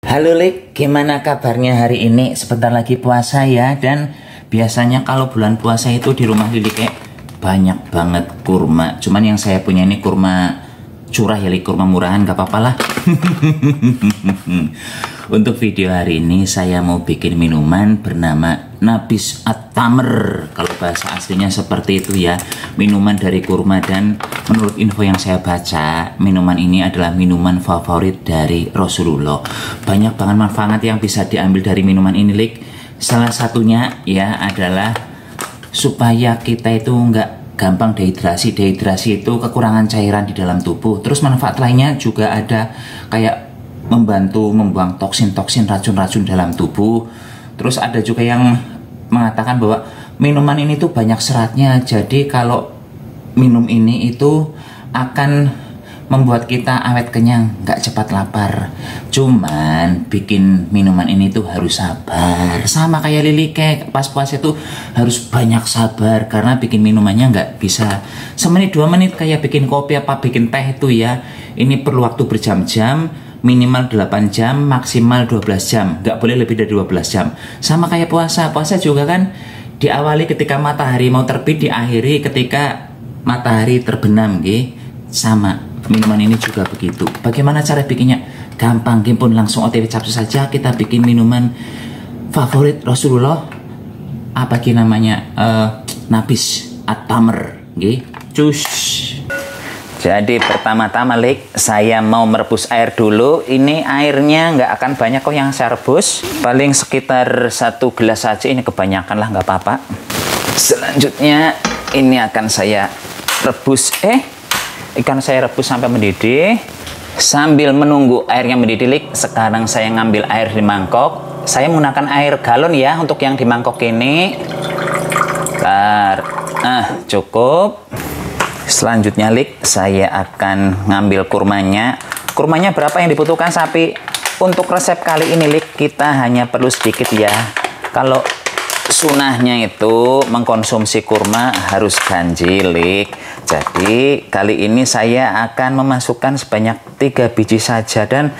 Halo Lik, gimana kabarnya hari ini? Sebentar lagi puasa ya. Dan biasanya kalau bulan puasa itu di rumah Lili kayak banyak banget kurma. Cuman yang saya punya ini kurma curah ya Lik, kurma murahan, gak apa-apa lah. Untuk video hari ini saya mau bikin minuman bernama Nabis At-Tamr. Kalau bahasa aslinya seperti itu ya, minuman dari kurma. Dan menurut info yang saya baca, minuman ini adalah minuman favorit dari Rasulullah. Banyak banget manfaat yang bisa diambil dari minuman ini Lik. Salah satunya ya adalah supaya kita itu nggak gampang dehidrasi. Dehidrasi itu kekurangan cairan di dalam tubuh. Terus manfaat lainnya juga ada kayak membantu membuang toksin-toksin, racun-racun dalam tubuh. Terus ada juga yang mengatakan bahwa minuman ini tuh banyak seratnya. Jadi kalau minum ini itu akan membuat kita awet kenyang, nggak cepat lapar. Cuman bikin minuman ini tuh harus sabar. Sama kayak Lili Kek, pas puasa itu harus banyak sabar. Karena bikin minumannya nggak bisa semenit 2 menit kayak bikin kopi apa bikin teh itu ya. Ini perlu waktu berjam-jam, minimal 8 jam, maksimal 12 jam. Nggak boleh lebih dari 12 jam. Sama kayak puasa. Puasa juga kan diawali ketika matahari mau terbit, diakhiri ketika matahari terbenam, gitu. Sama. Minuman ini juga begitu. Bagaimana cara bikinnya? Gampang, pun langsung OTW capsu saja. Kita bikin minuman favorit Rasulullah. Apa namanya? Nabis At-Tamr, cus. Jadi pertama-tama Lik, saya mau merebus air dulu. Ini airnya nggak akan banyak kok yang saya rebus. Paling sekitar 1 gelas saja. Ini kebanyakan lah, nggak apa-apa. Selanjutnya ini akan saya rebus. Ikan saya rebus sampai mendidih. Sambil menunggu airnya mendidih Lik, sekarang saya ngambil air di mangkok. Saya menggunakan air galon ya untuk yang di mangkok ini. Cukup. Selanjutnya Lik, saya akan ngambil kurmanya. Kurmanya berapa yang dibutuhkan sapi? Untuk resep kali ini Lik, kita hanya perlu sedikit ya. Kalau sunahnya itu mengkonsumsi kurma harus ganjil Lik. Jadi kali ini saya akan memasukkan sebanyak 3 biji saja. Dan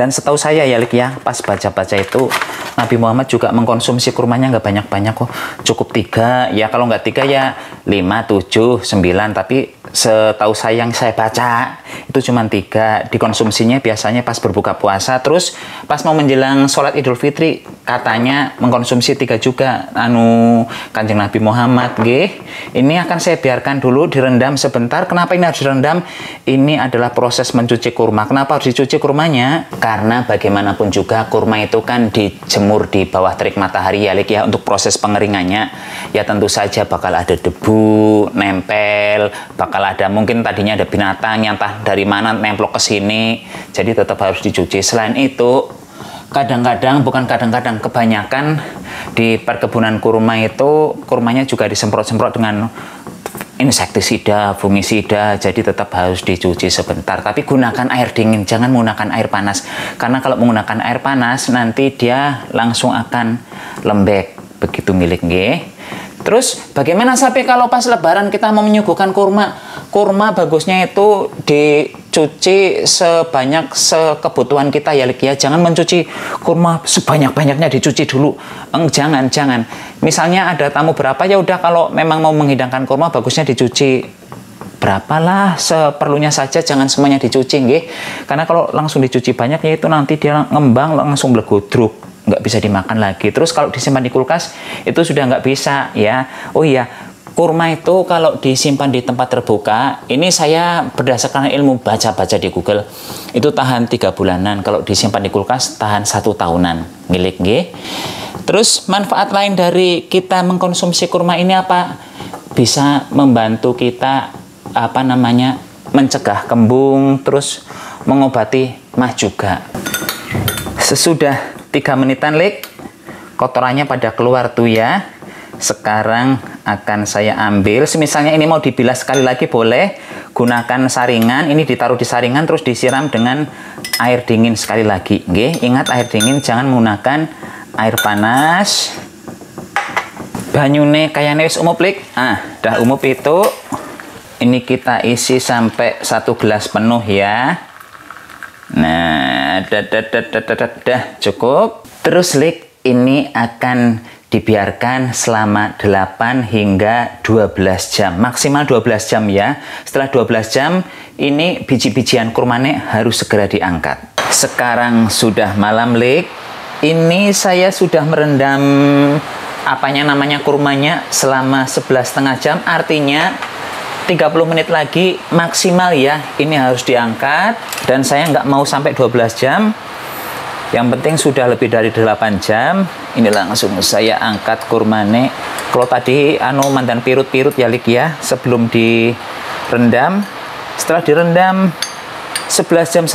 setahu saya ya Lik ya, pas baca-baca itu Nabi Muhammad juga mengkonsumsi kurmanya nggak banyak-banyak kok. Cukup 3 ya, kalau nggak 3 ya 5, 7, 9. Tapi setahu saya yang saya baca itu cuma 3. Dikonsumsinya biasanya pas berbuka puasa. Terus pas mau menjelang sholat Idul Fitri katanya mengkonsumsi 3 juga. Kanjeng Nabi Muhammad, ini akan saya biarkan dulu direndam sebentar. Kenapa ini harus direndam? Ini adalah proses mencuci kurma. Kenapa harus dicuci kurmanya? Karena bagaimanapun juga kurma itu kan dijemur di bawah terik matahari ya Lik ya. Untuk proses pengeringannya ya tentu saja bakal ada debu nempel, bakal ada mungkin tadinya ada binatang yang entah dari mana nemplok ke sini. Jadi tetap harus dicuci. Selain itu kadang-kadang, bukan kadang-kadang, kebanyakan di perkebunan kurma itu kurmanya juga disemprot-semprot dengan insektisida, fungisida. Jadi tetap harus dicuci sebentar. Tapi gunakan air dingin, jangan menggunakan air panas. Karena kalau menggunakan air panas nanti dia langsung akan lembek. Begitu milik Terus bagaimana sampai kalau pas lebaran kita mau menyuguhkan kurma? Kurma bagusnya itu dicuci sebanyak sekebutuhan kita ya Lik ya. Jangan mencuci kurma sebanyak-banyaknya dicuci dulu. Jangan. Misalnya ada tamu berapa ya udah, kalau memang mau menghidangkan kurma bagusnya dicuci berapalah seperlunya saja, jangan semuanya dicuci Karena kalau langsung dicuci banyak ya itu nanti dia ngembang langsung blegodruk, nggak bisa dimakan lagi. Terus kalau disimpan di kulkas itu sudah nggak bisa ya. Oh iya, kurma itu kalau disimpan di tempat terbuka, ini saya berdasarkan ilmu baca-baca di Google, itu tahan 3 bulanan. Kalau disimpan di kulkas tahan 1 tahunan milik Terus manfaat lain dari kita mengkonsumsi kurma ini apa? Bisa membantu kita mencegah kembung, terus mengobati mah juga. Sesudah 3 menitan Lik, kotorannya pada keluar tuh ya. Sekarang akan saya ambil, misalnya ini mau dibilas sekali lagi boleh. Gunakan saringan, ini ditaruh di saringan terus disiram dengan air dingin sekali lagi. Ingat air dingin, jangan menggunakan air panas. Banyune kayaknya wis umup Lik. Dah umup itu. Ini kita isi sampai 1 gelas penuh ya. Nah, dah cukup. Terus Lik, ini akan dibiarkan selama 8 hingga 12 jam. Maksimal 12 jam ya. Setelah 12 jam, ini biji-bijian kurmanya harus segera diangkat. Sekarang sudah malam Lik. Ini saya sudah merendam namanya kurmanya selama 11,5 jam. Artinya 30 menit lagi maksimal ya, ini harus diangkat. Dan saya nggak mau sampai 12 jam, yang penting sudah lebih dari 8 jam. Ini langsung saya angkat kurmane. Kalau tadi mandan pirut-pirut ya Lik ya, sebelum direndam. Setelah direndam 11,5 jam,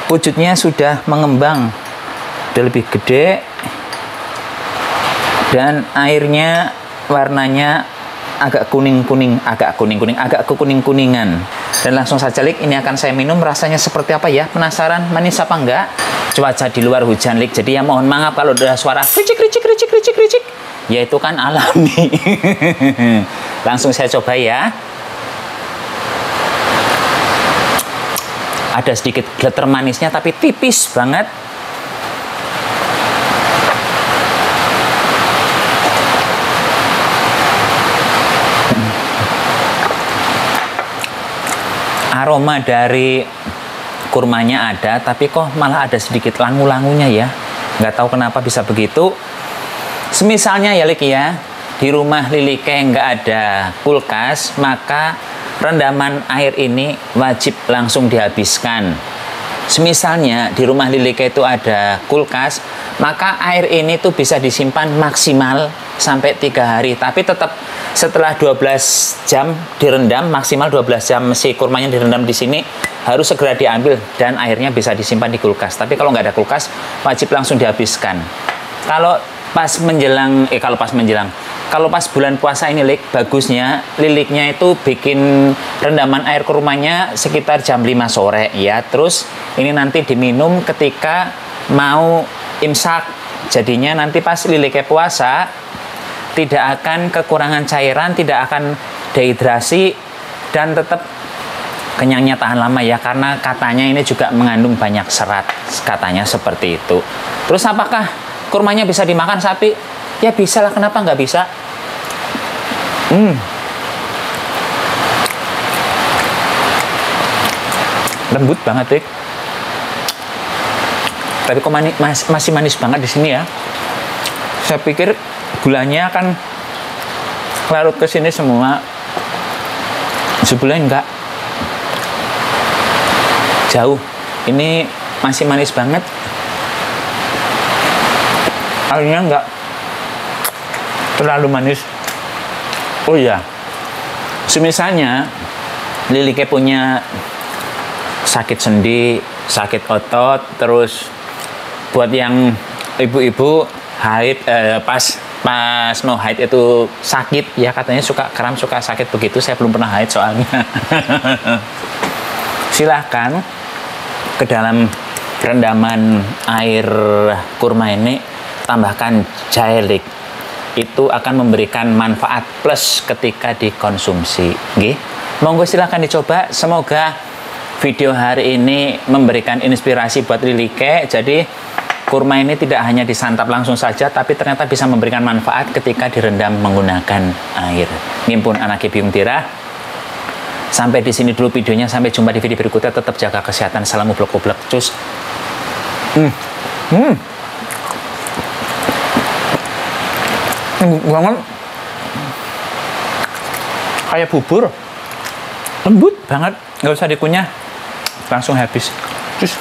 wujudnya sudah mengembang, udah lebih gede, dan airnya warnanya agak kekuning-kuningan. Dan langsung saja Lik, ini akan saya minum. Rasanya seperti apa ya? Penasaran manis apa enggak? Cuaca di luar hujan Lik, jadi ya mohon maaf kalau ada suara kricik. Ya itu kan alami. Langsung saya coba ya. Ada sedikit glitter manisnya tapi tipis banget. Aroma dari kurmanya ada, tapi kok malah ada sedikit langu-langunya ya. Nggak tahu kenapa bisa begitu. Semisalnya ya Lik ya, di rumah Lilike nggak ada kulkas, maka rendaman air ini wajib langsung dihabiskan. Semisalnya di rumah Lilike itu ada kulkas, maka air ini tuh bisa disimpan maksimal sampai 3 hari. Tapi tetap setelah 12 jam direndam, maksimal 12 jam si kurmanya direndam di sini, harus segera diambil dan airnya bisa disimpan di kulkas. Tapi kalau nggak ada kulkas, wajib langsung dihabiskan. Kalau pas bulan puasa ini Lik, bagusnya Liliknya itu bikin rendaman air kurmanya sekitar jam 5 sore ya. Terus ini nanti diminum ketika mau imsak. Jadinya nanti pas Liliknya puasa tidak akan kekurangan cairan, tidak akan dehidrasi, dan tetap kenyangnya tahan lama ya, karena katanya ini juga mengandung banyak serat, katanya seperti itu. Terus apakah kurmanya bisa dimakan sapi? Ya bisa lah, kenapa nggak bisa? Lembut banget Dik. Tapi kok masih manis banget di sini ya. Saya pikir gulanya akan larut ke sini semua. Sebenarnya enggak. Jauh. Ini masih manis banget. Airnya enggak terlalu manis. Oh iya, semisalnya Lilike punya sakit sendi, sakit otot, terus buat yang ibu-ibu haid, pas no haid itu sakit ya, katanya suka kram, suka sakit begitu. Saya belum pernah haid soalnya. Silahkan ke dalam rendaman air kurma ini tambahkan jahe Lik. Itu akan memberikan manfaat plus ketika dikonsumsi. Nggih. Monggo silahkan dicoba. Semoga video hari ini memberikan inspirasi buat Lilike. Jadi kurma ini tidak hanya disantap langsung saja, tapi ternyata bisa memberikan manfaat ketika direndam menggunakan air. Nimpun anak Biung Tira. Sampai di sini dulu videonya. Sampai jumpa di video berikutnya. Tetap jaga kesehatan. Salam ublek-ublek. Cus. Banget, kayak bubur, lembut banget, nggak usah dikunyah, langsung habis. Cus.